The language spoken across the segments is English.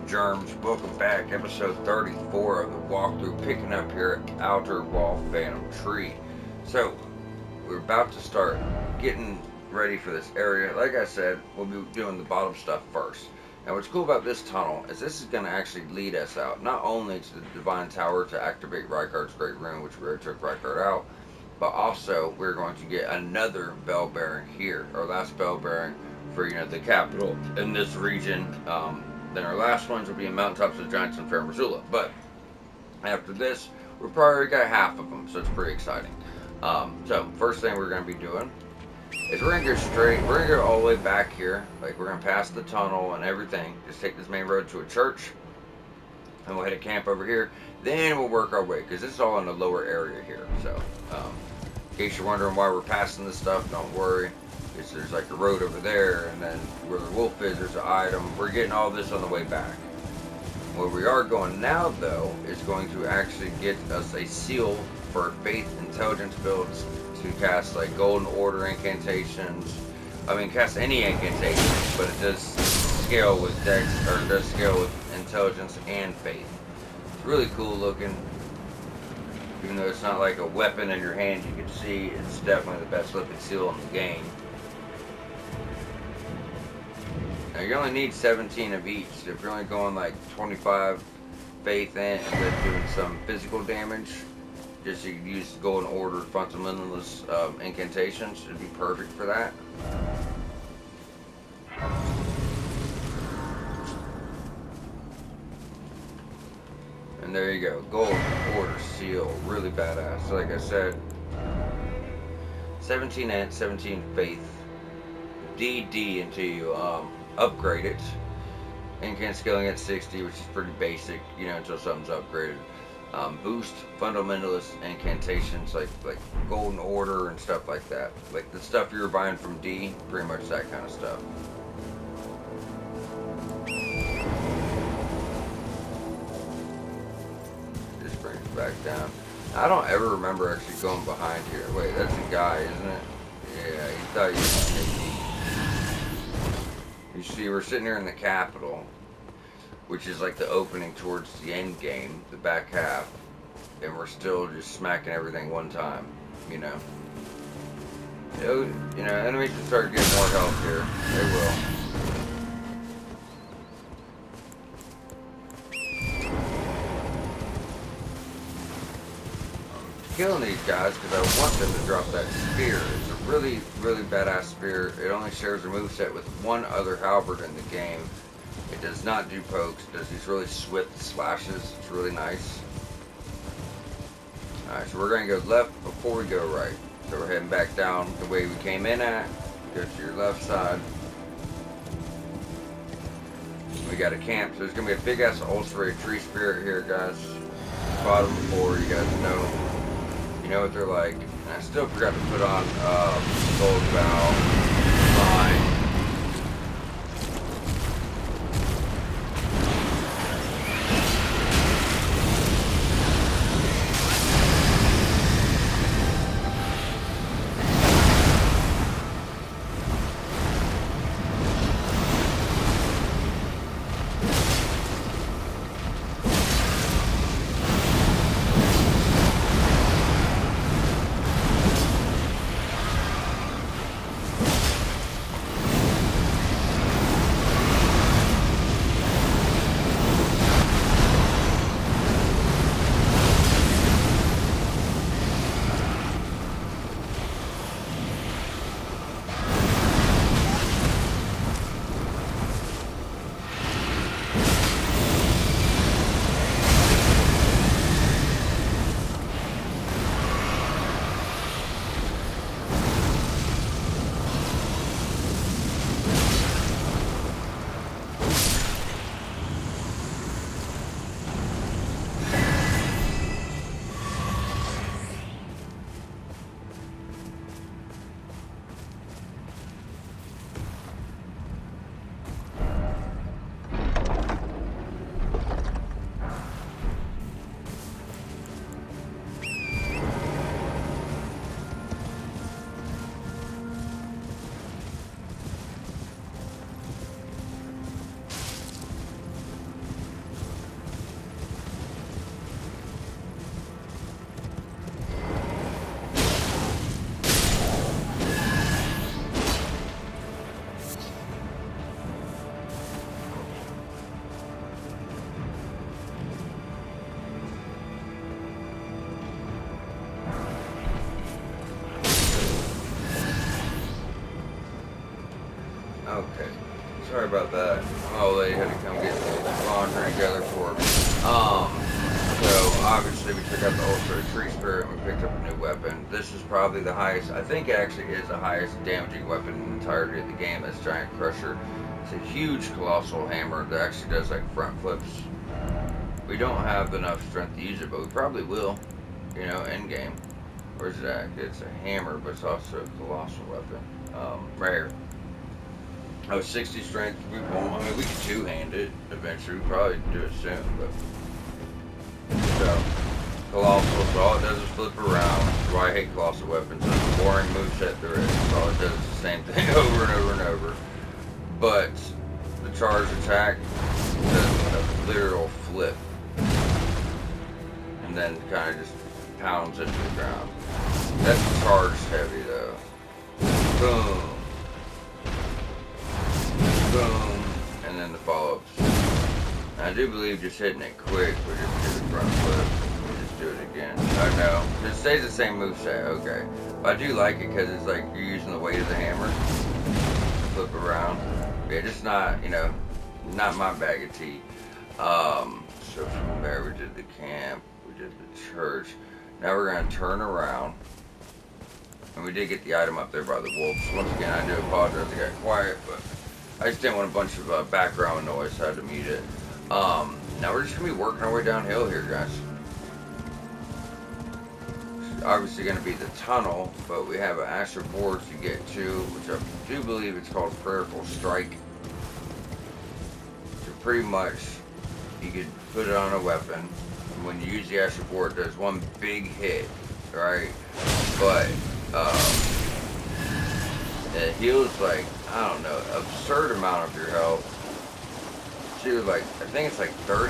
Germs? Welcome back, episode 34 of the walkthrough, picking up here at Outer Wall Phantom Tree. So, we're about to start getting ready for this area. Like I said, we'll be doing the bottom stuff first. And what's cool about this tunnel is this is going to actually lead us out, not only to the Divine Tower to activate Rykard's Great Rune, which we already took Rykard out, but also we're going to get another bell bearing here, our last bell bearing for the capital in this region. Then our last ones will be in Mountaintops of the Giants and Fair Missoula. But after this, we've probably got half of them, so it's pretty exciting. So first thing we're going to be doing is we're going to go straight, we're going to go all the way back here. Like, we're going to pass the tunnel and everything. Just take this main road to a church, and we'll head to camp over here. Then we'll work our way, because this is all in the lower area here. So, in case you're wondering why we're passing this stuff, don't worry. There's like a road over there, and then where the wolf is, there's an item. We're getting all this on the way back. Where we are going now, though, is going to actually get us a seal for faith intelligence builds to cast like golden order incantations. I mean, cast any incantations, but it does scale with dex, or it does scale with intelligence and faith. It's really cool looking. Even though it's not like a weapon in your hand, you can see it's definitely the best looking seal in the game. Now, you only need 17 of each. So if you're only going like 25 faith in and then doing some physical damage, just so you can use golden order fundamentalist incantations, it'd be perfect for that. And there you go, golden order seal, really badass. So like I said, 17 int, 17 faith, DD until you upgrade it. Incant scaling at 60, which is pretty basic, until something's upgraded. Boost fundamentalist incantations like golden order and stuff like that. Like the stuff you were buying from D, pretty much that kind of stuff. Just brings it back down. I don't ever remember actually going behind here. Wait, that's a guy, isn't it? Yeah, he thought you were sneaky. You see, we're sitting here in the capital, which is like the opening towards the end game, the back half, and we're still just smacking everything one time, enemies should start getting more health here. They will. I'm killing these guys because I want them to drop that spear. It's a really, really badass spear. It only shares a moveset with one other halberd in the game. It does not do pokes. It does these really swift slashes. It's really nice. Alright, so we're going to go left before we go right. So we're heading back down the way we came in at. Go to your left side. We got a camp. So there's going to be a big ass ulcerated tree spirit here, guys. Bottom floor, you guys know. You know what they're like. And I still forgot to put on gold valve line. sorry about that. My old lady had to come get the laundry together for me. So obviously we took out the old tree spirit and we picked up a new weapon. This is probably the highest, I think it actually is the highest damaging weapon in the entirety of the game. This giant crusher. It's a huge colossal hammer that actually does like front flips. We don't have enough strength to use it, but we probably will, you know, end game. Where's it at? It's a hammer, but it's also a colossal weapon. Rare. Oh, 60 strength. We won't. I mean, we could two-hand it eventually. We probably do it soon, but so colossal. So all it does is flip around. That's why I hate colossal weapons. It's a boring moveset there is. So all it does is the same thing over and over and over. But the charge attack does a literal flip, and then kind of just pounds into the ground. That's charged heavy though. Boom. Boom. And then the follow-ups. I do believe just hitting it quick, we just do the front flip. We just do it again. Oh no. It stays the same moveset, okay. But I do like it because it's like you're using the weight of the hammer. Flip around. Yeah, just not, you know, not my bag of tea. So from there we did the camp, we did the church. Now we're going to turn around. And we did get the item up there by the wolves. Once again, I do apologize, I got quiet, but I just didn't want a bunch of background noise, so I had to mute it. Now we're just going to be working our way downhill here, guys. It's obviously going to be the tunnel, but we have an extra board to get to, which I do believe it's called Prayerful Strike. So pretty much, you could put it on a weapon. And when you use the extra board, there's one big hit, right? But it heals like, I don't know, absurd amount of your health. She was like, I think it's like 30%.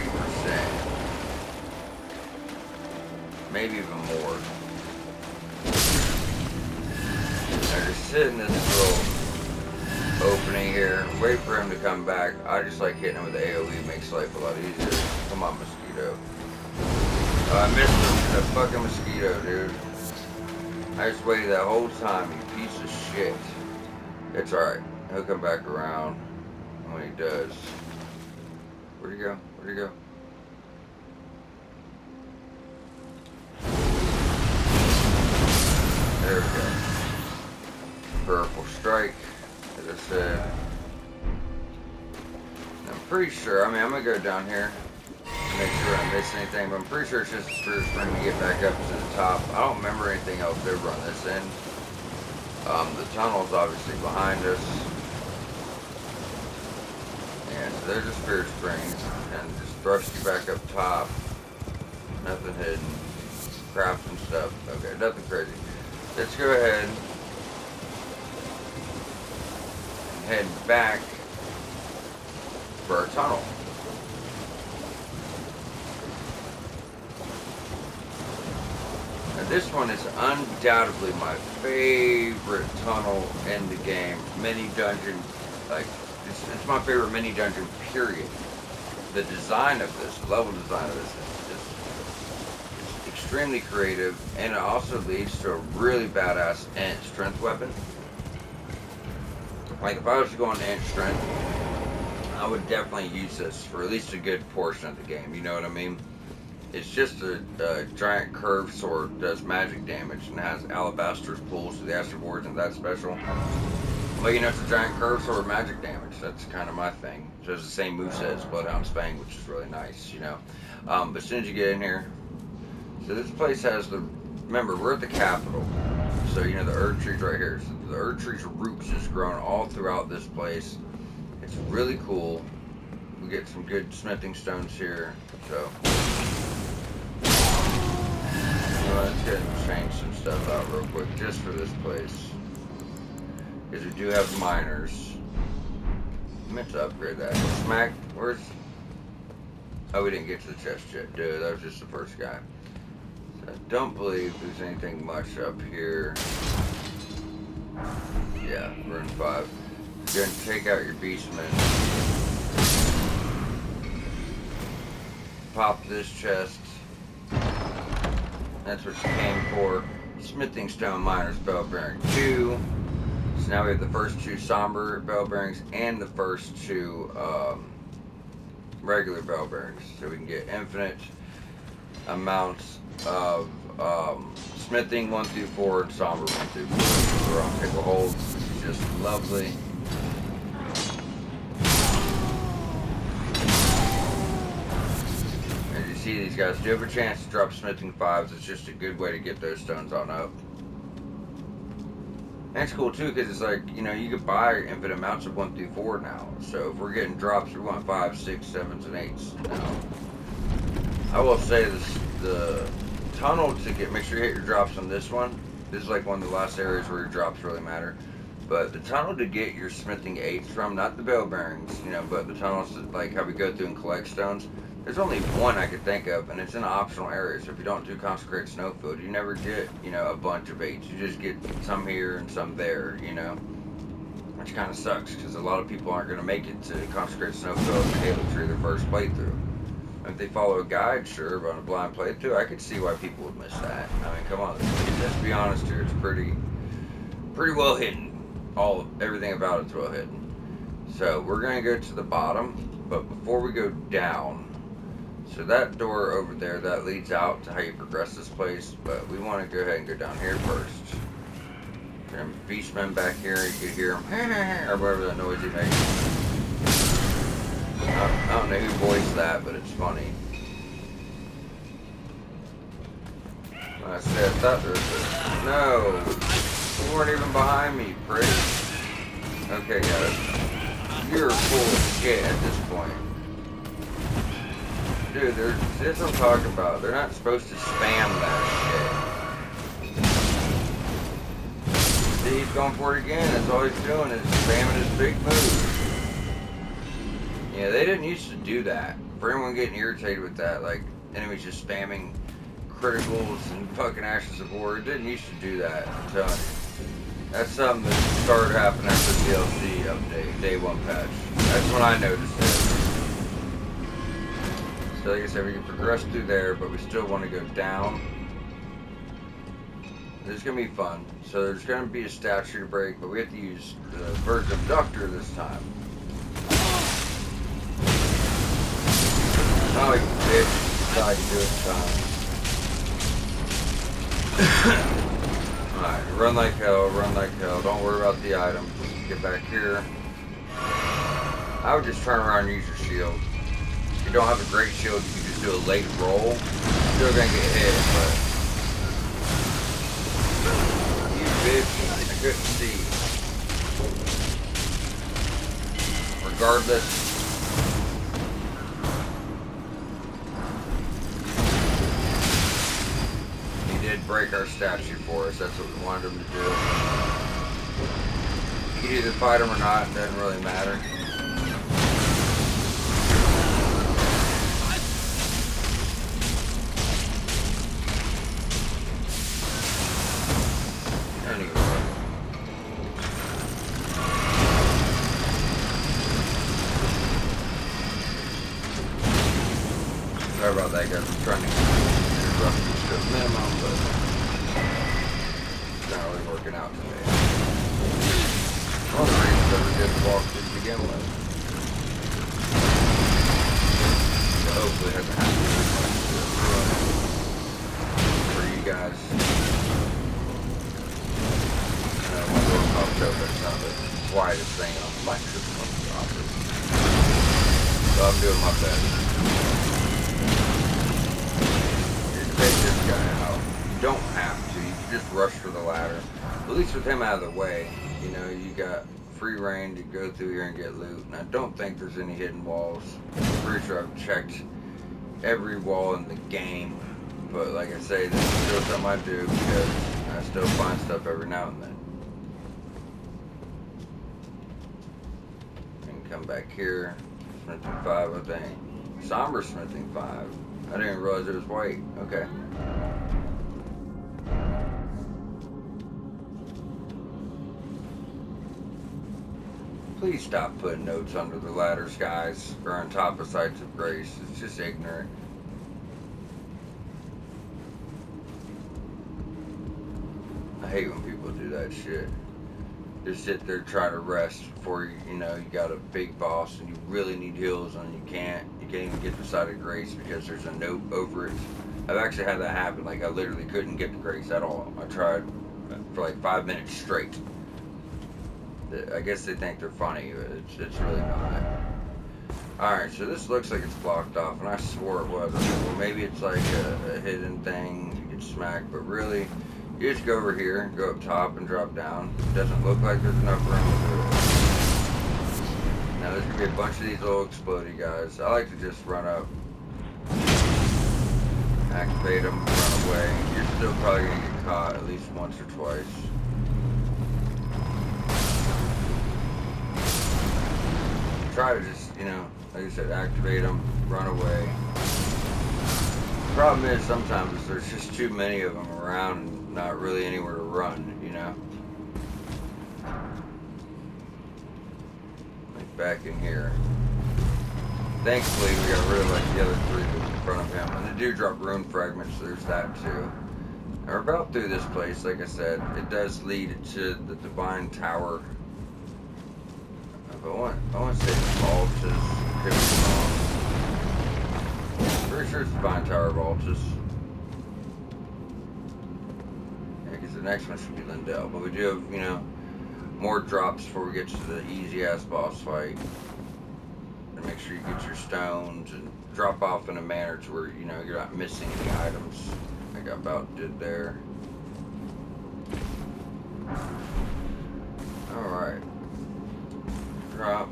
Maybe even more. I just sit in this little opening here, wait for him to come back. I just like hitting him with the AoE, makes life a lot easier. Come on, mosquito. Oh, I missed him, that fucking mosquito, dude. I just waited that whole time, you piece of shit. It's alright. He'll come back around when he does. Where'd he go? Where'd he go? There we go. Purple strike, as I said. I'm pretty sure, I mean, I'm gonna go down here. Make sure I don't miss anything, but I'm pretty sure it's just a spirit spring to get back up to the top. I don't remember anything else over on this end. The tunnel's obviously behind us. And so there's a spirit spring, and just thrust you back up top. Nothing hidden. Crafting stuff. Okay, nothing crazy. Let's go ahead and head back for our tunnel. This one is undoubtedly my favorite tunnel in the game. Mini dungeon, like, it's my favorite mini dungeon, period. The design of this, level design of this is extremely creative, and it also leads to a really badass ant strength weapon. Like, if I was to go on ant strength, I would definitely use this for at least a good portion of the game, you know what I mean? It's just a giant curved sword, does magic damage, and has alabaster's pulls, so the astral board isn't that special. But you know, it's a giant curved sword with magic damage. That's kind of my thing. So it's the same moveset as Bloodhound's Fang, which is really nice, you know. But as soon as you get in here, so this place has the, remember, we're at the capital. So, you know, the Erd tree's right here. So the Erd tree's roots just growing all throughout this place. It's really cool. We get some good smithing stones here, so. Let's go ahead and change some stuff out real quick just for this place. Because we do have miners. I meant to upgrade that. Smack, where's... Oh, we didn't get to the chest yet. Dude, that was just the first guy. So I don't believe there's anything much up here. Yeah, we're in 5. Go ahead and take out your beastman. Pop this chest. That's what you came for. Smithing stone, miner's belt bearing 2. So now we have the first 2 somber bell bearings and the first 2 regular bell bearings. So we can get infinite amounts of smithing 1 through 4 and somber 1 through 4. We're on pickle holds, which is just lovely. As you see, these guys do have a chance to drop smithing 5s. It's just a good way to get those stones on up. And it's cool too, because it's like, you know, you could buy infinite amounts of 1 through 4 now. So if we're getting drops, we want 5, 6, 7s, and 8s now. I will say this, the tunnel to get, make sure you hit your drops on this one. This is like one of the last areas where your drops really matter. But the tunnel to get your smithing 8s from, not the bell bearings, you know, but the tunnels that, like how we go through and collect stones. There's only one I could think of, and it's in an optional area. So if you don't do consecrated snowfield, you never get, you know, a bunch of 8s. You just get some here and some there, you know, which kind of sucks because a lot of people aren't going to make it to consecrated snowfield and Halo Tree their first playthrough. If they follow a guide, sure, but on a blind playthrough, I could see why people would miss that. I mean, come on, let's be honest here. It's pretty well hidden. Everything about it's well hidden. So we're gonna go to the bottom, but before we go down, so that door over there, that leads out to how you progress this place, but we want to go ahead and go down here first. And Beastmen back here, you can hear them, or whatever that noise he makes. I don't know who voiced that, but it's funny. Like I said, I thought there was no, you weren't even behind me, prick. Okay, guys, you're full of shit at this point. Dude, that's what I'm talking about. They're not supposed to spam that shit. See, he's going for it again. That's all he's doing is spamming his big move. Yeah, they didn't used to do that. For anyone getting irritated with that, like, enemies just spamming criticals and fucking Ashes of War, it didn't used to do that, I'm telling you. That's something that started happening after the DLC update, day 1 patch. That's when I noticed it. So like I said, we can progress through there, but we still want to go down. This is going to be fun. So there's going to be a statue to break, but we have to use the Virgin Abductor this time. Oh, you bitch. Thought you do it time. Alright, run like hell, run like hell. Don't worry about the items. Get back here. I would just turn around and use your shield. If you don't have a great shield, you can just do a late roll. You're still gonna get hit, but... You bitch, I couldn't see. Regardless... did break our statue for us. That's what we wanted him to do. You can either fight him or not. It doesn't really matter. Anyway. Sorry about that, guys. I'm trying to to a minimum, but it's not really working out today. One of the reasons that we didn't walk to begin with. So hopefully it hasn't happened for you guys. One door popped up, that's not the quietest thing on the microphone in the office. So I'm doing my best. Take this guy out. You don't have to. You can just rush for the ladder. At least with him out of the way, you know, you got free reign to go through here and get loot. And I don't think there's any hidden walls. I'm pretty sure I've checked every wall in the game. But like I say, this is still something I do because I still find stuff every now and then. And come back here. Smithing 5, I think. Somber Smithing 5. I didn't even realize it was white. Okay. Please stop putting notes under the ladders, guys, or on top of Sites of Grace. It's just ignorant. I hate when people do that shit. just sit there trying to rest before you know you got a big boss and you really need heals and you can't even get the side of grace because there's a note over it. I've actually had that happen. Like I literally couldn't get the grace at all. I tried for like 5 minutes straight. I guess they think they're funny, but it's really not. Alright, so this looks like it's blocked off, and I swore it was. Well, maybe it's like a hidden thing you get smacked, but really, you just go over here, go up top, and drop down. It doesn't look like there's enough room to do it. Now, there's going to be a bunch of these little explodey guys. I like to just run up, activate them, run away. You're still probably going to get caught at least once or twice. Try to just, you know, like I said, activate them, run away. The problem is sometimes there's just too many of them around and not really anywhere to run, you know? Like back in here. Thankfully, we got rid of like the other three that was in front of him. And they do drop rune fragments, so there's that too. And we're about through this place, like I said. It does lead to the Divine Tower. But I want to say the Vaults could be wrong. Pretty sure it's Divine Tower Vaults. Yeah, because the next one should be Lindell. But we do have, you know, more drops before we get to the easy-ass boss fight. And make sure you get your stones and drop off in a manner to where, you know, you're not missing any items like I about did there. Alright. Drop.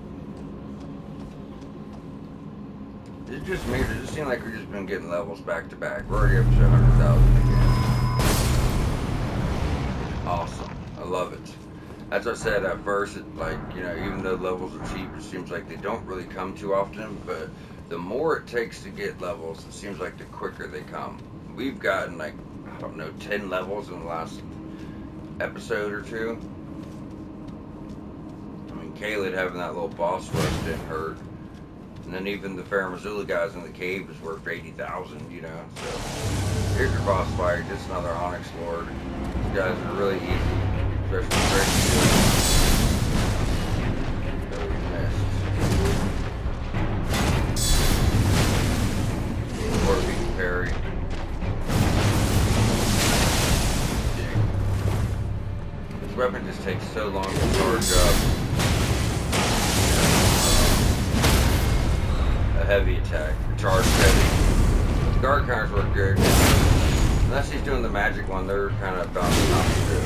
It's just me. Does it seem like we've just been getting levels back to back? We're already up to 100,000 again. Awesome. I love it. As I said at first, like, you know, even though levels are cheap, it seems like they don't really come too often, but the more it takes to get levels, it seems like the quicker they come. We've gotten, like, I don't know, 10 levels in the last episode or two. Caled having that little boss rush didn't hurt. And then even the Faramazula guys in the cave is worth 80,000, you know. So here's your boss fight, just another Onyx Lord. These guys are really easy, especially with so we missed. Or we can parry. This weapon just takes so long to charge up. Heavy attack, charge heavy. The guard counters work good. Unless he's doing the magic one, they're kind of bouncing off too.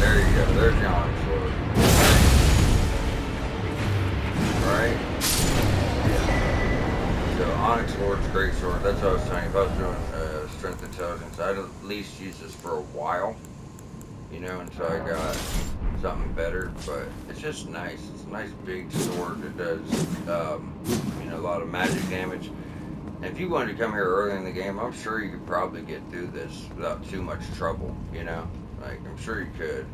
There you go, there's the Onyx Sword. Alright? So Onyx Sword's a great sword. That's what I was telling you. If I was doing strength intelligence, I'd at least use this for a while. You know, until I got something better, but it's just nice. It's a nice big sword that does, you know, a lot of magic damage. And if you wanted to come here early in the game, I'm sure you could probably get through this without too much trouble, you know? Like, I'm sure you could.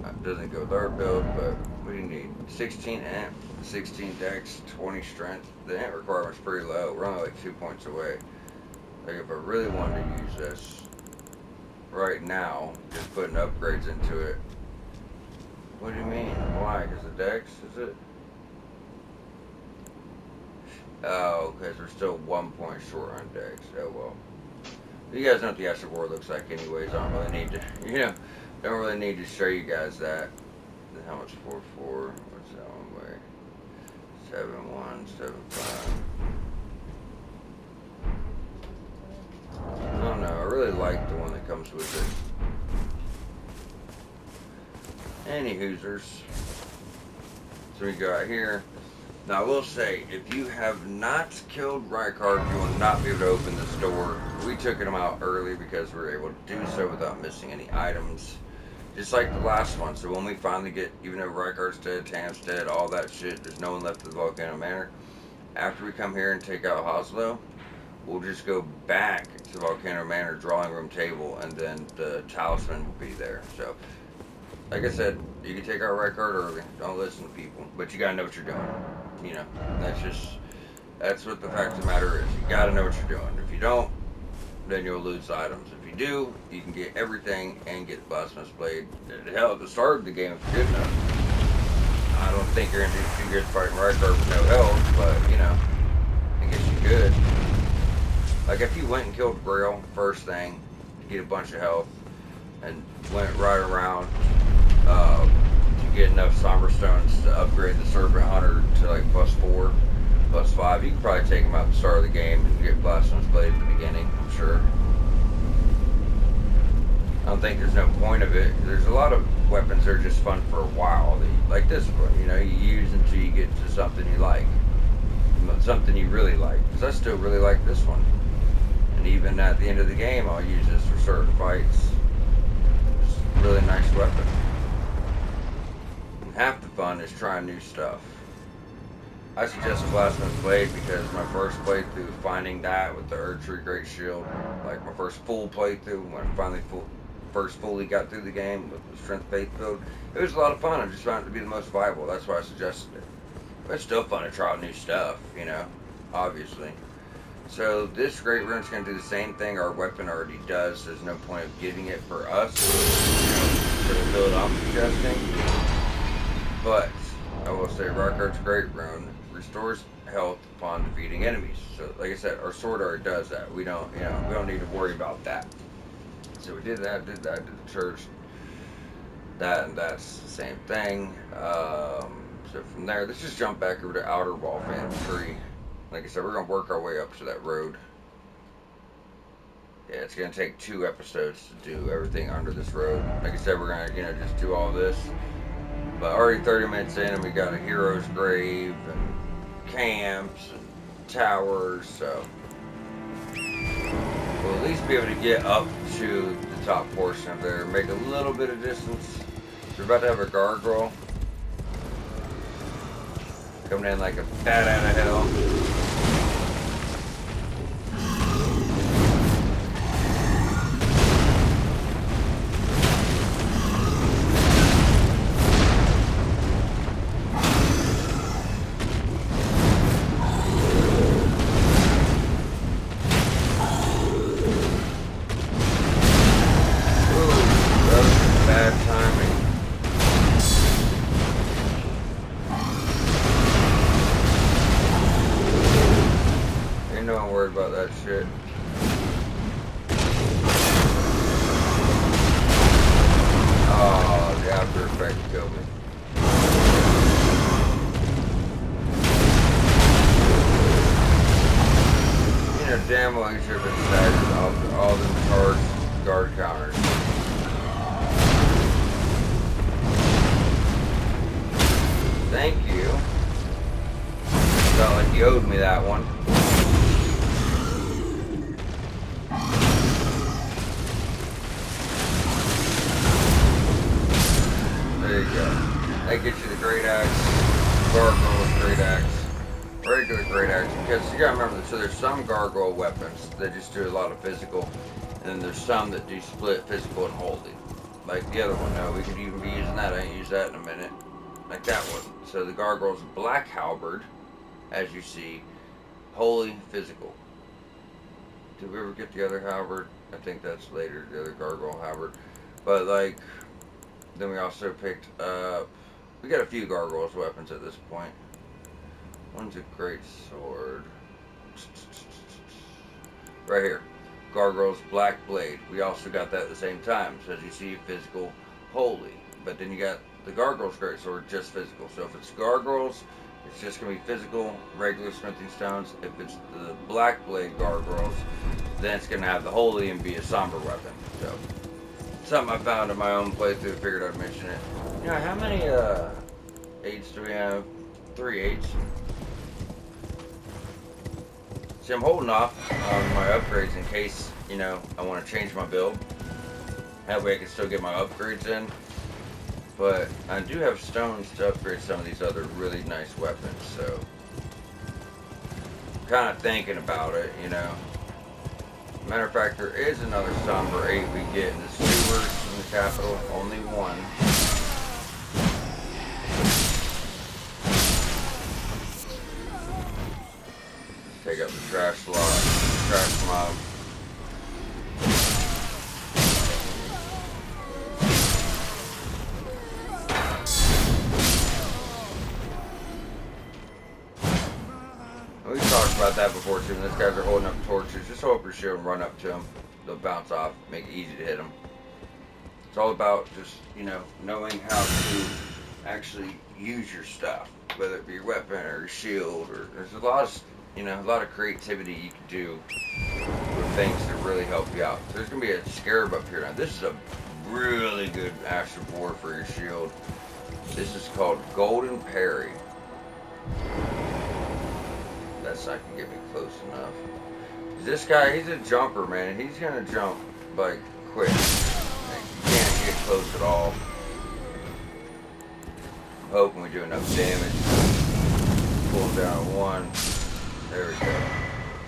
It doesn't go with our build, but what do you need? 16 amp, 16 dex, 20 strength. The amp requirement's pretty low. We're only like 2 points away. Like, if I really wanted to use this right now, just putting upgrades into it. What do you mean? Why? Because the dex, is it? Oh, because we're still 1 point short on dex. Oh well. You guys know what the Astral War looks like anyways. I don't really need to, you know, don't really need to show you guys that. How much 4-4? What's that one way? 7-1, 7-5. I don't know, I really like the one that comes with it. Any hoosers. So we go out here. Now I will say, if you have not killed Rykard, you will not be able to open this door. We took him out early because we were able to do so without missing any items. Just like the last one. So when we finally get, even though Rykard's dead, Tam's dead, all that shit, there's no one left at the Volcano Manor. After we come here and take out Hoslow, we'll just go back to Volcano Manor drawing room table, and then the talisman will be there. So, like I said, you can take out Rykard early. Don't listen to people, but you gotta know what you're doing. You know, that's what the fact of the matter is. You gotta know what you're doing. If you don't, then you'll lose items. If you do, you can get everything and get Blasphemous Blade. Hell, at the start of the game, if you're good enough. I don't think you're going to do too good fighting Rykard with no health, but, you know, I guess you could. Like, if you went and killed Grail first thing, to get a bunch of health, and went right around to get enough Somber Stones to upgrade the Serpent Hunter to, like, +4, +5, you could probably take him out at the start of the game and get Blasphemous Blade at the beginning, I'm sure. I don't think there's no point of it. There's a lot of weapons that are just fun for a while. Like this one, you know, you use until you get to something you like. Something you really like. Because I still really like this one. And even at the end of the game, I'll use this for certain fights. It's a really nice weapon. And half the fun is trying new stuff. I suggest a Blasphemous Blade because my first playthrough, finding that with the Erdtree Great Shield, like my first full playthrough, when I finally fully got through the game with the Strength Faith build, it was a lot of fun. I just found it to be the most viable. That's why I suggested it. But it's still fun to try out new stuff, you know, obviously. So this Great Rune's going to do the same thing our weapon already does. There's no point of getting it for us, you know, for the build I'm suggesting. But I will say Rykard's Great Rune restores health upon defeating enemies. So, like I said, our sword already does that. We don't, you know, we don't need to worry about that. So we did that, did the church, that, and that's the same thing. So from there, let's just jump back over to Outer Wall Phantom Tree. Like I said, we're gonna work our way up to that road. Yeah, it's gonna take 2 episodes to do everything under this road. Like I said, we're gonna, you know, just do all this. But already 30 minutes in, and we got a hero's grave and camps and towers, so we'll at least be able to get up to the top portion of there, make a little bit of distance. We're about to have a gargoyle coming in like a bat out of hell. About that shit. Oh, the after effect killed me. You know damn well you should have been staggered all them charged guard counters. Thank you. Felt like you owed me that one. There you go. That gets you the Great Axe, Gargoyle's Great Axe, regular Great Axe. Because you gotta remember, so there's some Gargoyle weapons that just do a lot of physical, and then there's some that do split physical and holy. Like the other one, no, we could even be using that. I ain't use that in a minute. Like that one. So the Gargoyle's Black Halberd, as you see, holy, physical. Did we ever get the other halberd? I think that's later, the other Gargoyle halberd. But like, then we also picked up, we got a few Gargoyles weapons at this point. One's a great sword. Right here. Gargoyle's Black Blade. We also got that at the same time. So as you see, physical, holy. But then you got the Gargoyle's Great Sword, just physical. So if it's Gargoyles, it's just going to be physical, regular smithing stones. If it's the Black Blade Gargoyles, then it's going to have the holy and be a somber weapon. So something I found in my own playthrough, figured I'd mention it. You know, how many 8s do we have? 3 8s. See, I'm holding off on my upgrades in case, you know, I want to change my build. That way I can still get my upgrades in. But I do have stones to upgrade some of these other really nice weapons, so I'm kind of thinking about it, you know. Matter of fact, there is another Somber 8 we get in the sewers in the capital. Only one. Let's take up the trash lot, trash mob. about that before too. When these guys are holding up torches, just hold up your shield and run up to them. They'll bounce off, make it easy to hit them. It's all about just, you know, knowing how to actually use your stuff, whether it be your weapon or your shield, or there's a lot of, you know, a lot of creativity you can do with things that really help you out. So there's gonna be a scarab up here now. This is a really good astral board for your shield. This is called Golden Parry. That's not gonna get me close enough. This guy, he's a jumper, man. He's gonna jump like quick. Like, you can't get close at all. I'm hoping we do enough damage. Pull him down at 1. There we go.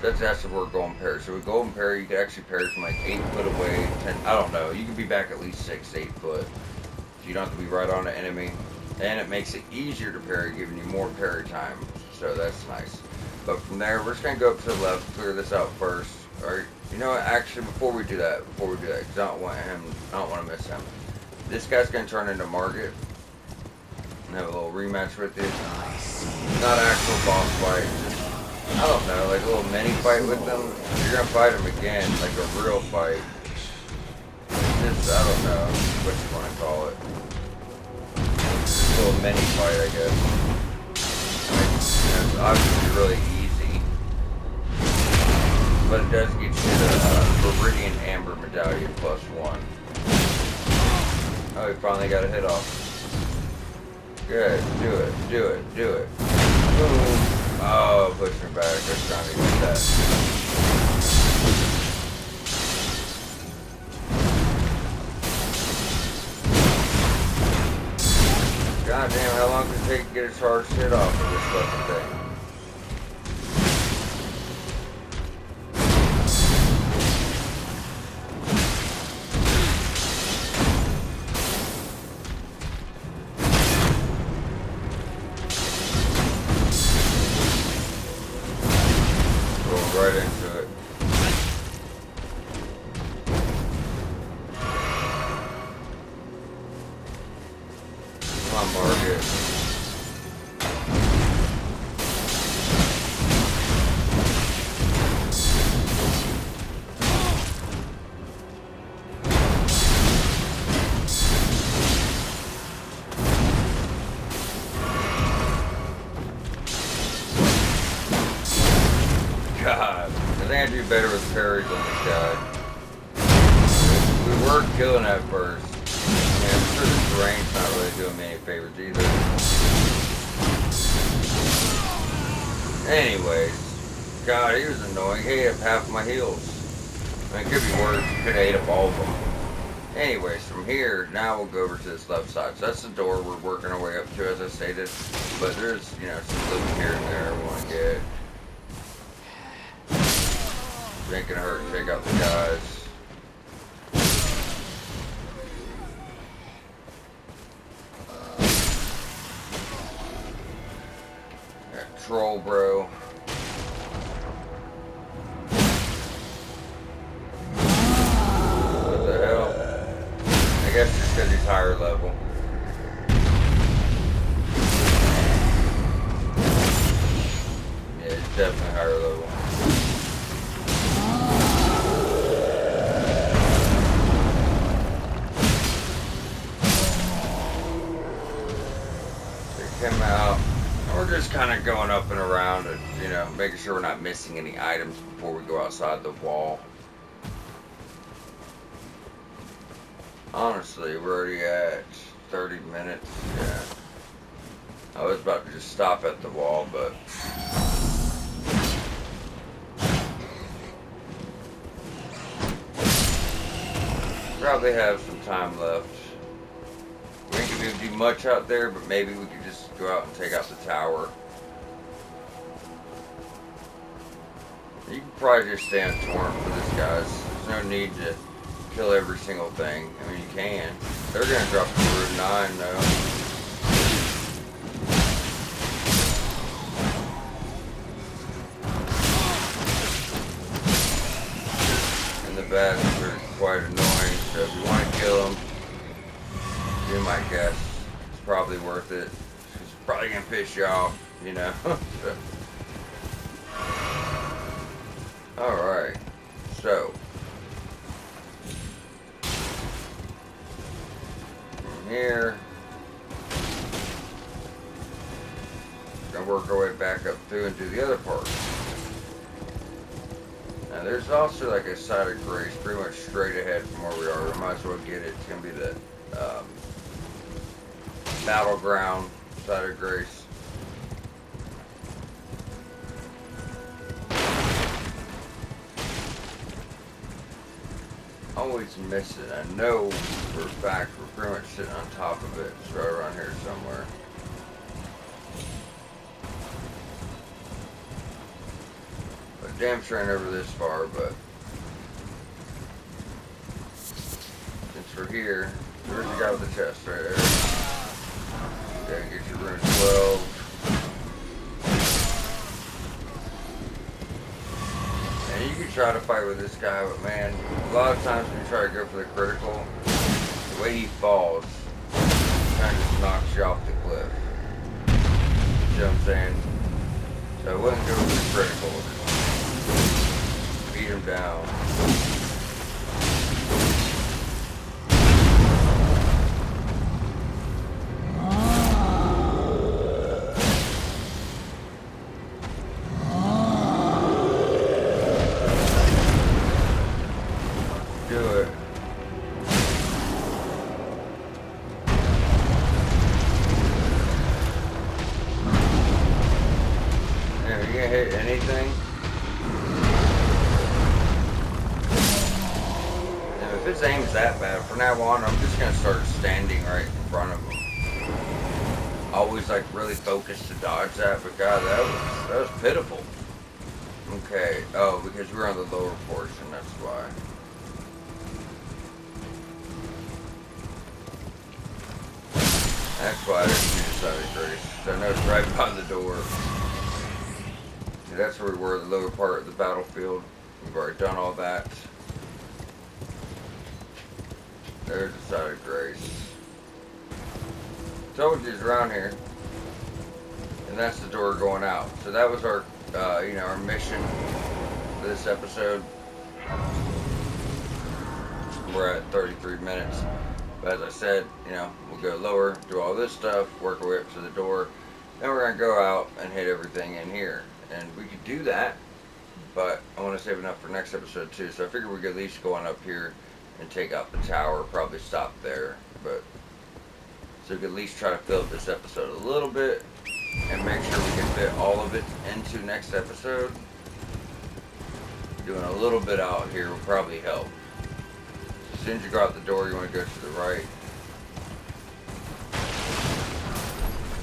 That's actually where golden parry. So with golden parry, you can actually parry from like 8 foot away, 10. I don't know. You can be back at least 6, 8 foot. So you don't have to be right on the enemy, and it makes it easier to parry, giving you more parry time. So that's nice. But from there, we're just gonna go up to the left, clear this out first. All right. You know what? Actually, before we do that, because I don't want to miss him. This guy's gonna turn into Margit and have a little rematch with you. Not an actual boss fight, just, I don't know, like a little mini fight with them. You're gonna fight him again, like a real fight. Just, I don't know what you want to call it. Just a little mini fight, I guess. It's obviously really easy, but it does get you the Viridian Amber Medallion +1. Oh, he finally got a hit off. Good, do it, do it, do it. Boom. Oh, push me back. I was trying to get that. God damn, how long does it take to get a charged hit off of this fucking thing? Right into it. Come on, Margit. God, I think I do better with parries on this guy. We were killing at first. I mean, I'm sure the terrain's not really doing me any favors either. Anyways, God, he was annoying. He ate up half my heals. I mean, it could be worse. He could have ate up all of them. Anyways, from here, now we'll go over to this left side. So that's the door we're working our way up to, as I stated. But there's, you know, some loot here and there we want to get. Ain't gonna hurt to take out the guys. That troll, bro. What the hell? I guess just because he's higher level. Yeah, he's definitely higher level. Him out. We're just kind of going up and around and, you know, making sure we're not missing any items before we go outside the wall. Honestly, we're already at 30 minutes. Yeah. I was about to just stop at the wall, but probably have some time left. We ain't gonna do much out there, but maybe we could just go out and take out the tower. You can probably just stay on torrent for this, guys. There's no need to kill every single thing. I mean, you can. They're gonna drop the Brood 9, though. And the bats are quite annoying, so if you want to kill them, you might guess it's probably worth it. It's probably gonna piss you off, you know. So. Alright, so from here, we're going to work our way back up through and do the other part. Now there's also like a side of grace pretty much straight ahead from where we are. We might as well get it. It's going to be the battleground side of grace. Always missing. I know for a fact we're pretty much sitting on top of it. It's right around here somewhere. But damn sure I never this far, but since we're here, where's the guy with the chest? Right there. Gotta get your rune 12. And you can try to fight with this guy, but man, a lot of times when you try to go for the critical, the way he falls kind of just knocks you off the cliff. You know what I'm saying? So I wouldn't go for the critical. Beat him down. That bad. From now on, I'm just gonna start standing right in front of them. Always like really focused to dodge that, but God, that was pitiful. Okay. Oh, because we're on the lower portion. That's why. That's why I didn't do the side of grace. I know it's right by the door. See, that's where we were, the lower part of the battlefield. We've already done all that. There's the side of grace. Told you it's around here. And that's the door going out. So that was our, our mission for this episode. We're at 33 minutes. But as I said, we'll go lower, do all this stuff, work our way up to the door. Then we're going to go out and hit everything in here. And we could do that. But I want to save enough for next episode too. So I figured we could at least go on up here and take out the tower, probably stop there, but so we can at least try to fill up this episode a little bit and make sure we can fit all of it into next episode. Doing a little bit out here will probably help. As soon as you go out the door, you want to go to the right.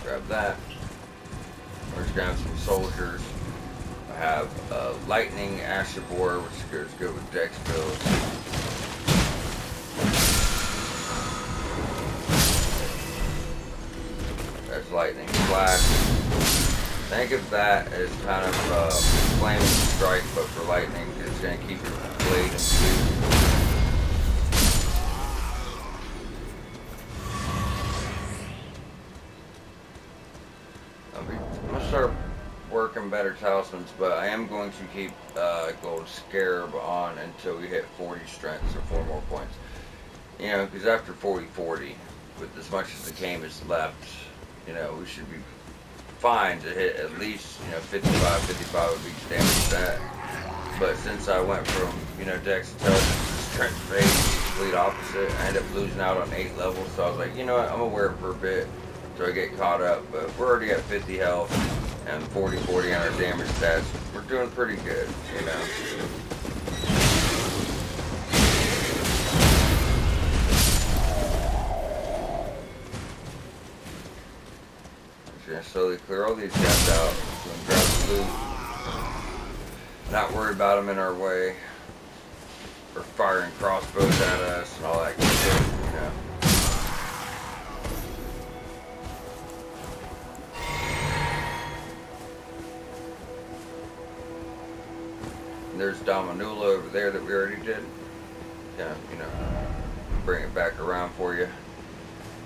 Grab that. We're just gonna have some soldiers. I have lightning Ashabor, which goes good with Dex builds. There's lightning flash. Think of that as kind of flaming strike, but for lightning, it's going to keep your blade infused. I'm going to start working better talismans, but I am going to keep Gold Scarab on until we hit 40 strength, so 4 more points. Because after 40, with as much as the game is left, we should be fine to hit at least, 55 would be damage stat. But since I went from, Dex Intelligence to Strength Base, complete opposite, I ended up losing out on 8 levels. So I was like, you know what, I'm going to wear it for a bit until I get caught up. But we're already at 50 health and 40 on our damage stats. We're doing pretty good, Gonna slowly clear all these guys out. Gonna grab the loot. Not worry about them in our way. Or firing crossbows at us and all that good shit, And there's Dominula over there that we already did. Yeah, bring it back around for you.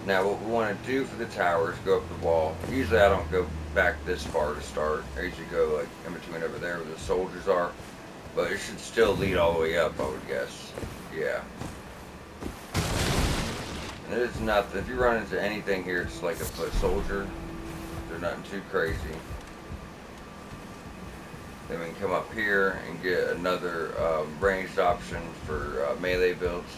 Now what we want to do for the tower is go up the wall. Usually I don't go back this far to start. I usually go like in between over there where the soldiers are. But it should still lead all the way up, I would guess. Yeah. And it's nothing. If you run into anything here, it's like a foot soldier. They're nothing too crazy. Then we can come up here and get another ranged option for melee builds.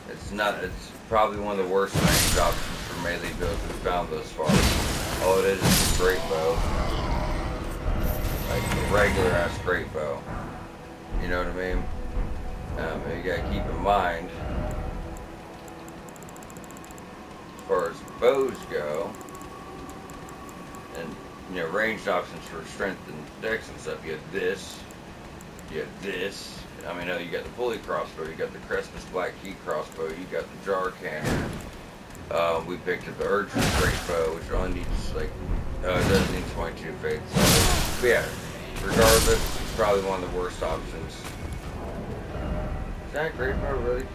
It's probably one of the worst ranged options for melee builds we've found thus far. All it is a straight bow. Like a regular ass straight bow. You know what I mean? And you gotta keep in mind, as far as bows go, and you know, ranged options for strength and dex and stuff, you have this, you have this. I mean, you got the pulley crossbow, you got the Crespus Black Key crossbow, you got the jar cannon. We picked up the Urchin straight bow, which only needs like, it doesn't need 22 faith. So, but yeah, regardless, it's probably one of the worst options. Does that great bow really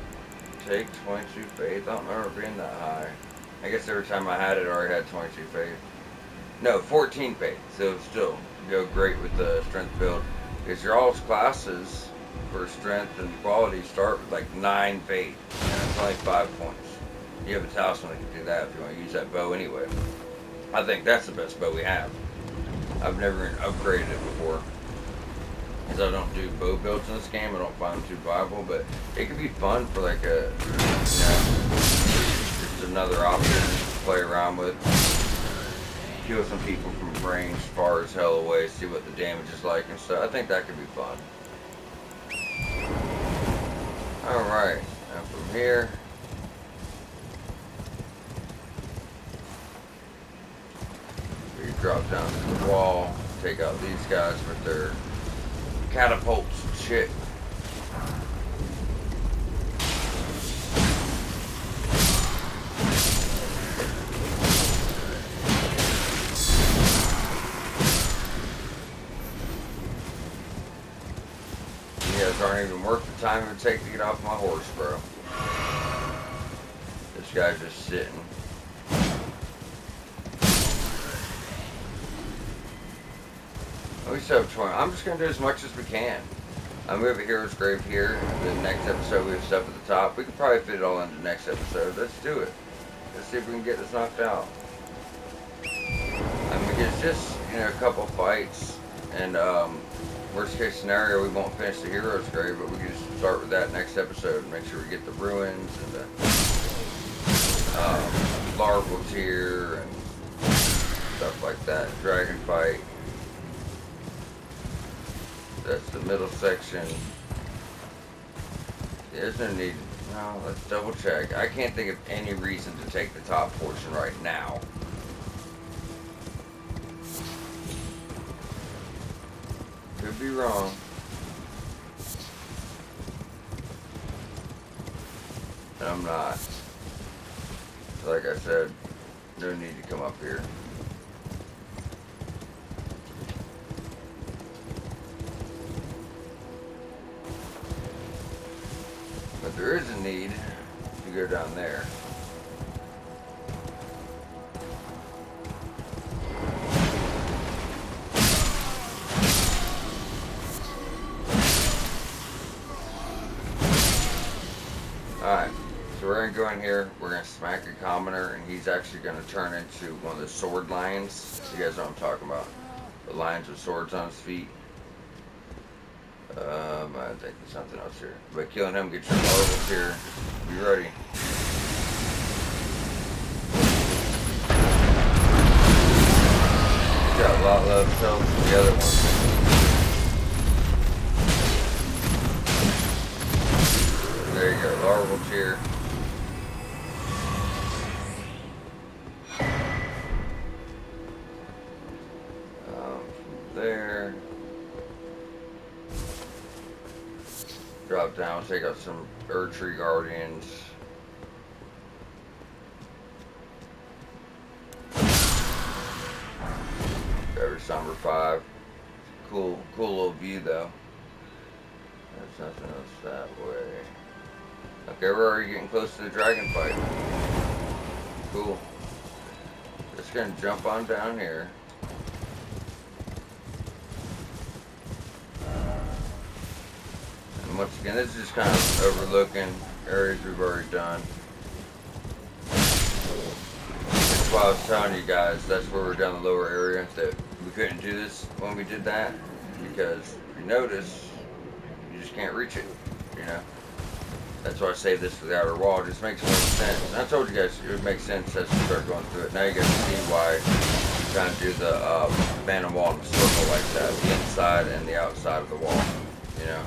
take 22 faith? I don't remember it being that high. I guess every time I had it, I already had 22 faith. No, 14 faith. So still go great with the strength build. Because your all classes for strength and quality start with like 9 faith. And it's only 5 points. You have a talisman that can do that if you want to use that bow anyway. I think that's the best bow we have. I've never upgraded it before. Because I don't do bow builds in this game. I don't find them too viable. But it could be fun for like a, you know, just another option to play around with. Kill some people from range far as hell away, see what the damage is like and stuff. I think that could be fun. Alright, and from here, we drop down to the wall, take out these guys with their catapults and shit. Aren't even worth the time it would take to get off my horse, bro. This guy's just sitting. We still have 20. I'm just gonna do as much as we can. We have a hero's grave here. The next episode we have stuff at the top. We could probably fit it all into the next episode. Let's do it. Let's see if we can get this knocked out. I mean, it's just, you know, a couple fights and worst case scenario, we won't finish the hero's grave, but we can just start with that next episode and make sure we get the ruins and the larval tier and stuff like that. Dragon fight. That's the middle section. There's no need. No, let's double check. I can't think of any reason to take the top portion right now. Could be wrong. And I'm not. Like I said, no need to come up here. But there is a need to go down there. Alright, so we're going to go in here, we're going to smack a commoner, and he's actually going to turn into one of the sword lions. You guys know what I'm talking about. The lions with swords on his feet. I think there's something else here. But killing him, get your marbles here. Be ready. He's got a lot less health than the other one. There you go, larval tier. From there, drop down, take out some Erdtree Guardians. Every Somber 5. Cool little view though. There's nothing else that way. Okay, we're already getting close to the dragon fight. Cool. Just gonna jump on down here. once again, this is just kind of overlooking areas we've already done. That's why I was telling you guys, that's where we're down the lower area, that we couldn't do this when we did that, because if you notice, you just can't reach it, you know. That's why I saved this for the outer wall. It just makes more sense. And I told you guys it would make sense as we start going through it. Now you guys see why you kind of do the phantom wall in a circle like that, the inside and the outside of the wall, you know.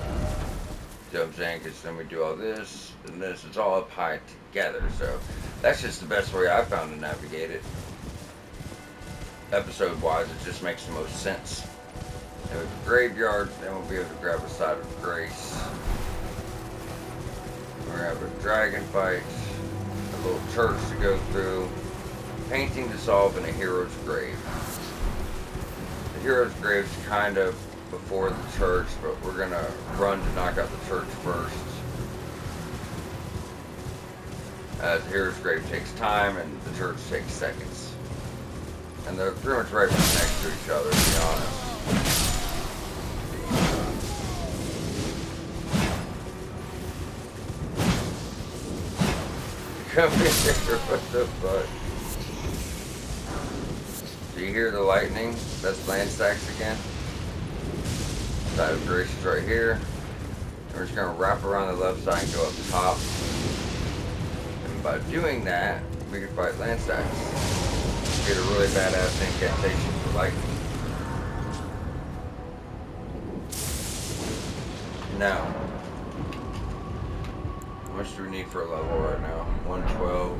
You know what I'm saying? Because then we do all this and this. It's all up high together. So that's just the best way I found to navigate it. Episode-wise, it just makes the most sense. And with the graveyard, then we'll be able to grab a side of grace. We're going to have a dragon fight, a little church to go through, painting to solve, and a hero's grave. The hero's grave is kind of before the church, but we're going to run to knock out the church first. As the hero's grave takes time and the church takes seconds. And they're pretty much right next to each other, to be honest. Come here, what the fuck? Do you hear the lightning? That's land stacks again. Side of grace is right here. And we're just gonna wrap around the left side and go up top. And by doing that, we can fight land stacks. Get a really badass incantation for lightning. Now, how much do we need for a level right now? 112.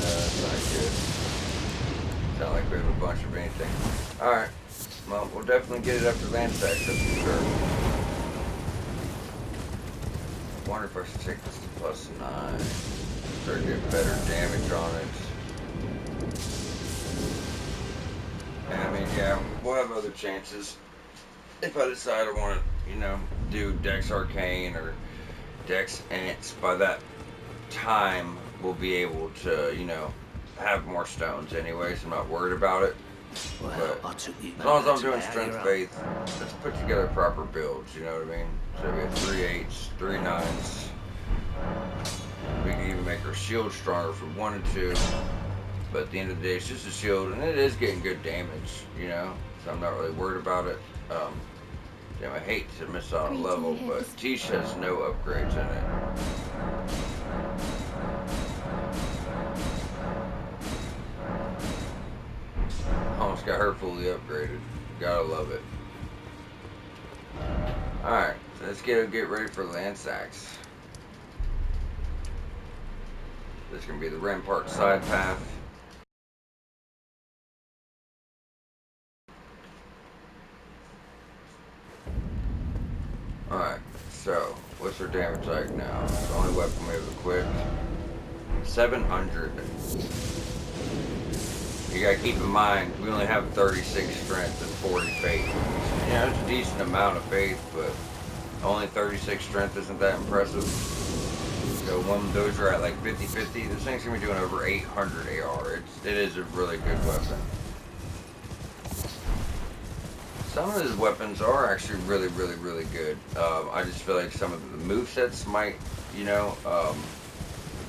That's not good. Sound like we have a bunch of anything. Alright. Well, we'll definitely get it up to land stacks, that's for sure. I wonder if I should take this to +9. Start getting better damage on it. And I mean, yeah, we'll have other chances. If I decide I want to, you know, do Dex Arcane or Dex Ants, by that time we'll be able to, you know, have more stones anyway, so I'm not worried about it. But as long as I'm doing Strength Faith, let's put together proper builds, you know what I mean? So we have 3 8s, 3 9s. We can even make our shield stronger from 1 and 2. But at the end of the day, it's just a shield, and it is getting good damage, you know? So I'm not really worried about it. Damn, I hate to miss out on a level, but Tish has no upgrades in it. Almost got her fully upgraded. Gotta love it. Alright, so let's get ready for land stacks. This is gonna be the Rampart side path. Alright, so what's her damage like now? It's the only weapon we have equipped. 700. You gotta keep in mind, we only have 36 strength and 40 faith. You know, it's a decent amount of faith, but only 36 strength isn't that impressive. So when those are at like 50-50, this thing's gonna be doing over 800 AR. It is a really good weapon. Some of his weapons are actually really, really, really good. I just feel like some of the movesets might, you know,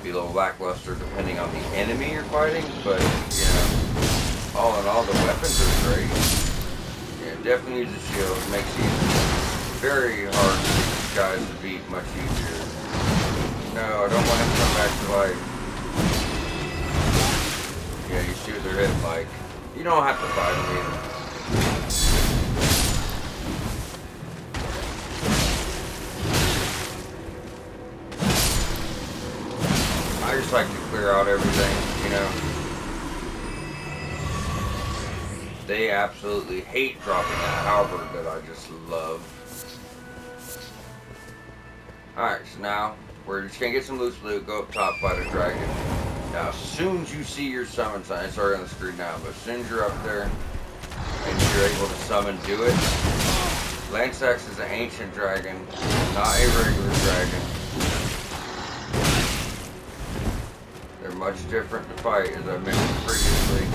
be a little lackluster depending on the enemy you're fighting. But, you know, all in all, the weapons are great. Yeah, definitely use a shield. It makes it very hard for these guys to beat much easier. No, I don't want him to come back to life. Yeah, you shoot their head like. You don't have to fight them either. I just like to clear out everything, you know. They absolutely hate dropping that halberd that I just love. Alright, so now we're just gonna get some loose loot, go up top, fight a dragon. Now, as soon as you see your summon sign, it's already on the screen now, but as soon as you're up there and you're able to summon, do it. Landsax is an ancient dragon, not a regular dragon. They're much different to fight, as I mentioned previously.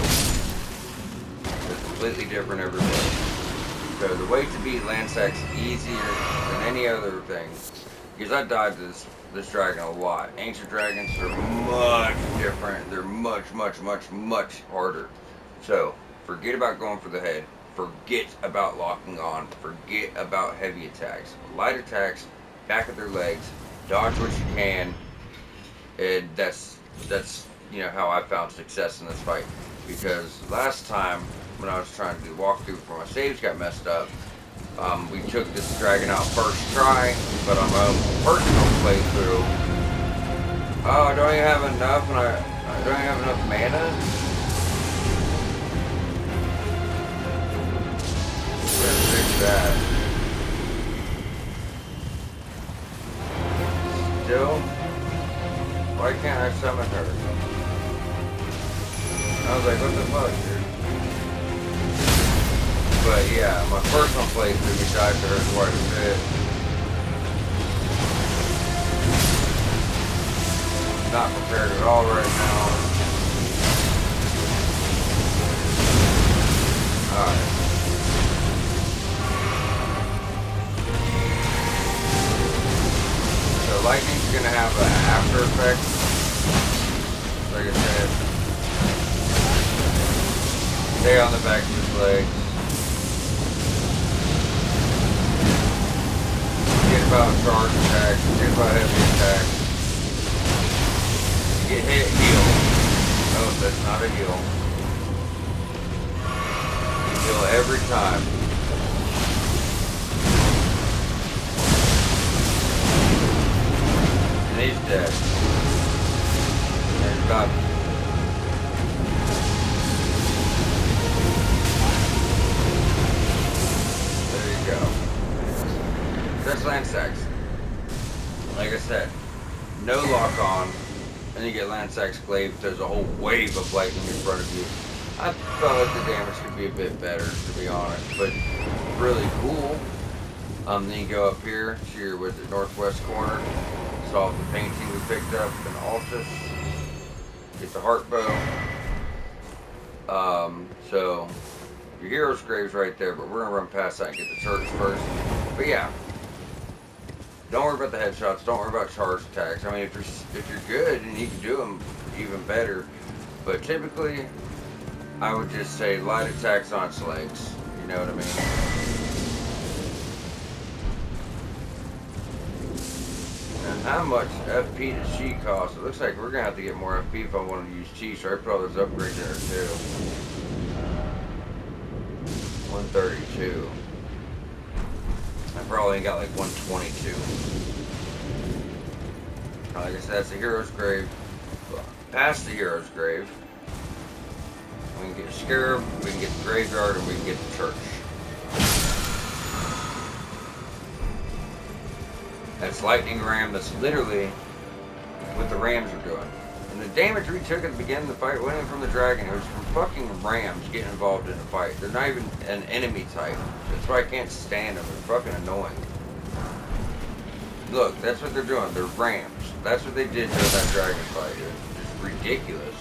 completely different every day. So the way to beat Lansac's easier than any other thing, because I died to this dragon a lot. Ancient dragons are much different. They're much harder. So forget about going for the head. Forget about locking on. Forget about heavy attacks. Light attacks, back of their legs, dodge what you can, and that's how I found success in this fight. Because last time when I was trying to do walkthrough before my saves got messed up, we took this dragon out first try, but on my own personal playthrough, oh, I don't even have enough, and I don't even have enough mana. Let's fix that. Still, why can't I summon her? I was like, what the fuck, dude? But yeah, my personal playthrough, we died to her quite a bit. Not prepared at all right now. Alright. So lightning's gonna have an after effect. Like I said. Stay on the back of his legs. Forget about charge attacks. Forget about heavy attacks. Get hit, heal. Oh, that's not a heal. Heal every time. And he's dead. There's about that's Lansac's. Like I said, no lock on, and you get Lansac's glaive. There's a whole wave of lightning in front of you. I felt like the damage could be a bit better, to be honest, but really cool. Then you go up here to your northwest corner, solve the painting we picked up in Altus, get the heart bow. So your hero's grave's right there, but we're gonna run past that and get the church first. But yeah. Don't worry about the headshots. Don't worry about charge attacks. I mean, if you're good and you can do them, even better. But typically, I would just say light attacks on its legs. You know what I mean? And how much FP does she cost? It looks like we're gonna have to get more FP if I want to use Chi. So I put all those upgrades in there too. 132. I probably got like 122. Like I said, that's the hero's grave. Past the hero's grave, we can get a scarab, we can get the graveyard, and we can get the church. That's lightning ram. That's literally what the rams are doing. And the damage we took at the beginning of the fight wasn't even from the dragon. It was from fucking rams getting involved in the fight. They're not even an enemy type. That's why I can't stand them. They're fucking annoying. Look, that's what they're doing. They're rams. That's what they did during that dragon fight. It's just ridiculous.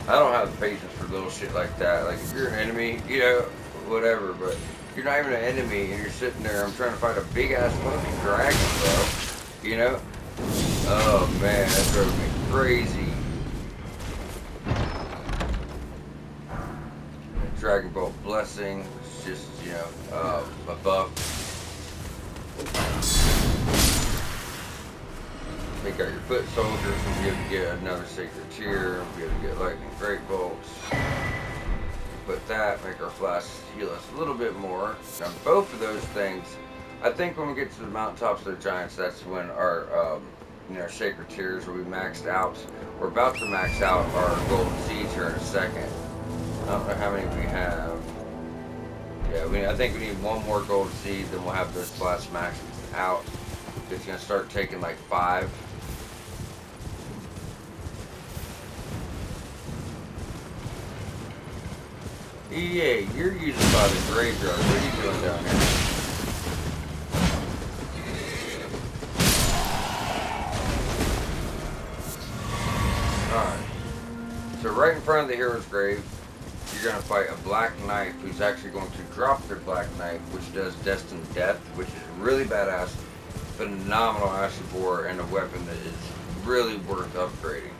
I don't have the patience for little shit like that. Like, if you're an enemy, whatever, but you're not even an enemy and you're sitting there, I'm trying to fight a big-ass fucking dragon, bro. Oh, man, that drove me crazy. Dragon Bolt Blessing, it's just, a buff. Take out your foot soldiers, we'll be able to get another sacred tier, we'll be able to get lightning great bolts. Put that, make our flasks heal us a little bit more. Now both of those things, I think when we get to the mountaintops of the giants, that's when our sacred tiers will be maxed out. We're about to max out our golden seeds here in a second. I don't know how many we have. Yeah, I think we need one more golden seed, then we'll have those flasks maxed out. It's gonna start taking like 5. Yeah, you're using by the graveyard. What are you doing down here? Alright. So right in front of the hero's grave, you're going to fight a black knight who's actually going to drop their black knife, which does destined death, which is really badass, phenomenal Ashley Boar, and a weapon that is really worth upgrading.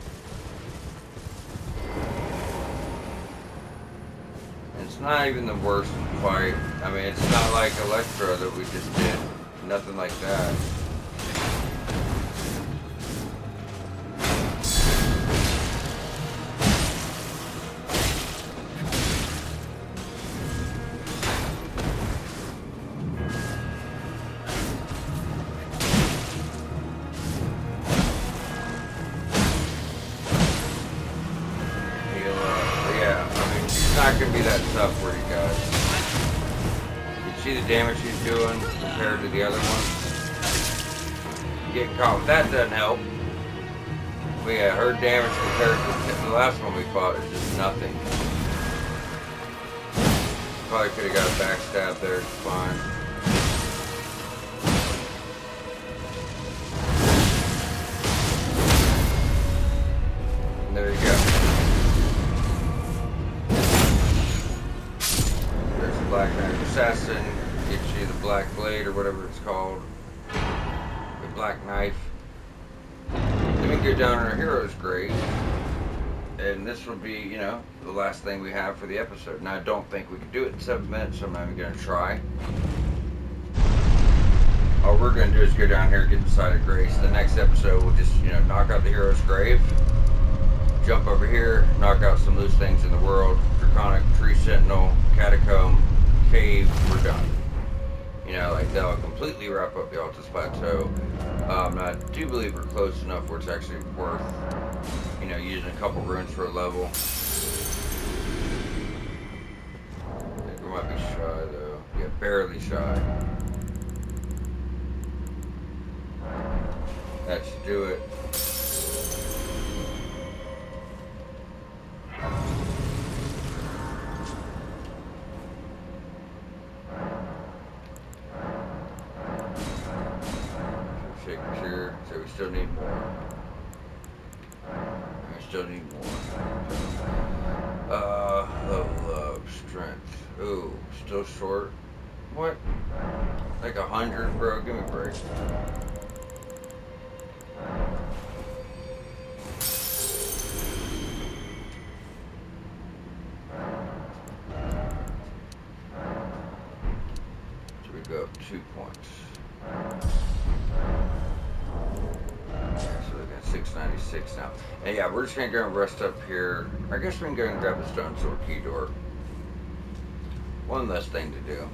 And it's not even the worst fight. I mean, it's not like Electra that we just did. Nothing like that. Not gonna be that tough for you guys. You see the damage she's doing compared to the other one? Getting caught with that doesn't help. But yeah, her damage compared to the last one we fought is just nothing. Probably could have got a backstab there, it's fine. And there you go. Black Knight Assassin, gets you the Black Blade or whatever it's called, the Black Knife. Then we go down our hero's grave, and this will be, you know, the last thing we have for the episode. Now I don't think we can do it in 7 minutes, so I'm not even going to try. All we're going to do is go down here and get the Site of Grace. The next episode we'll just, you know, knock out the hero's grave, jump over here, knock out some loose things in the world, Draconic, Tree Sentinel, Catacomb, Cave, we're done. You know, like that'll completely wrap up the Altus Plateau. I do believe we're close enough where it's actually worth, you know, using a couple runes for a level. I think we might be shy though. Yeah, barely shy. That should do it. Here, so we still need more. We still need more. Level up, strength. Ooh, still short. What? Like 100, bro? Give me a break. So we go up 2 points. 696 now. And yeah, we're just gonna go and rest up here. I guess we can go and grab the stone sword key door. One less thing to do.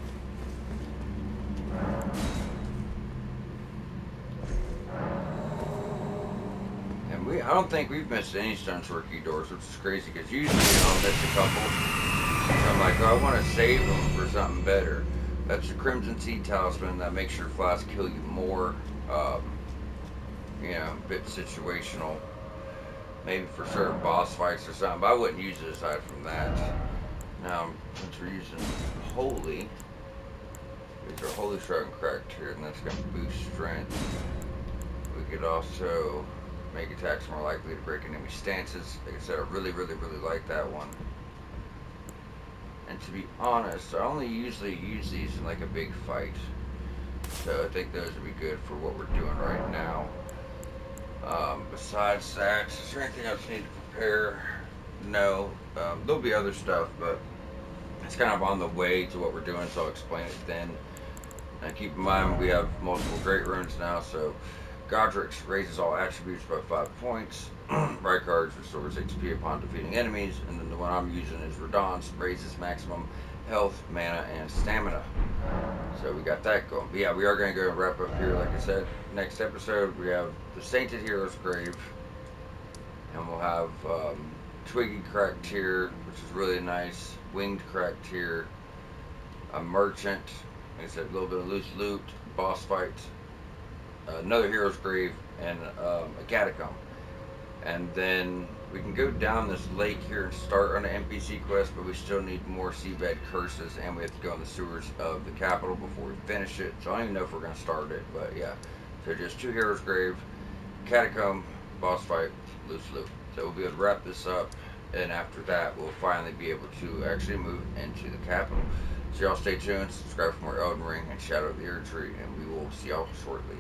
And I don't think we've missed any stone sword key doors, which is crazy because usually I'll miss a couple. So I'm like, oh, I want to save them for something better. That's the Crimson Seed Talisman that makes your flasks kill you more. You know, a bit situational. Maybe for certain boss fights or something, but I wouldn't use it aside from that. Now, since we're using Holy, these are Holy Shroud and Cracked here, and that's going to boost strength. We could also make attacks more likely to break enemy stances. Like I said, I really like that one. And to be honest, I only usually use these in like a big fight. So I think those would be good for what we're doing right now. Besides that, is there anything else I need to prepare? No. There'll be other stuff, but it's kind of on the way to what we're doing, so I'll explain it then. And keep in mind, we have multiple great runes now, so Godric's raises all attributes by 5 points. Rykard's restores XP upon defeating enemies, and then the one I'm using is Radon's, raises maximum health, mana, and stamina. So we got that going. But yeah, we are going to go and wrap up here. Like I said, next episode we have the Sainted Hero's Grave, and we'll have Twiggy Cracked here, which is really nice. Winged Cracked here, a Merchant. Like I said, a little bit of loose loot, boss fight, another Hero's Grave, and a Catacomb. And then we can go down this lake here and start on an NPC quest, but we still need more seabed curses, and we have to go in the sewers of the capital before we finish it. So I don't even know if we're going to start it, but yeah. So just 2 Hero's Grave, Catacomb, boss fight, loose loot. So we'll be able to wrap this up and after that, we'll finally be able to actually move into the capital. So y'all stay tuned, subscribe for more Elden Ring and Shadow of the Erd Tree, and we will see y'all shortly.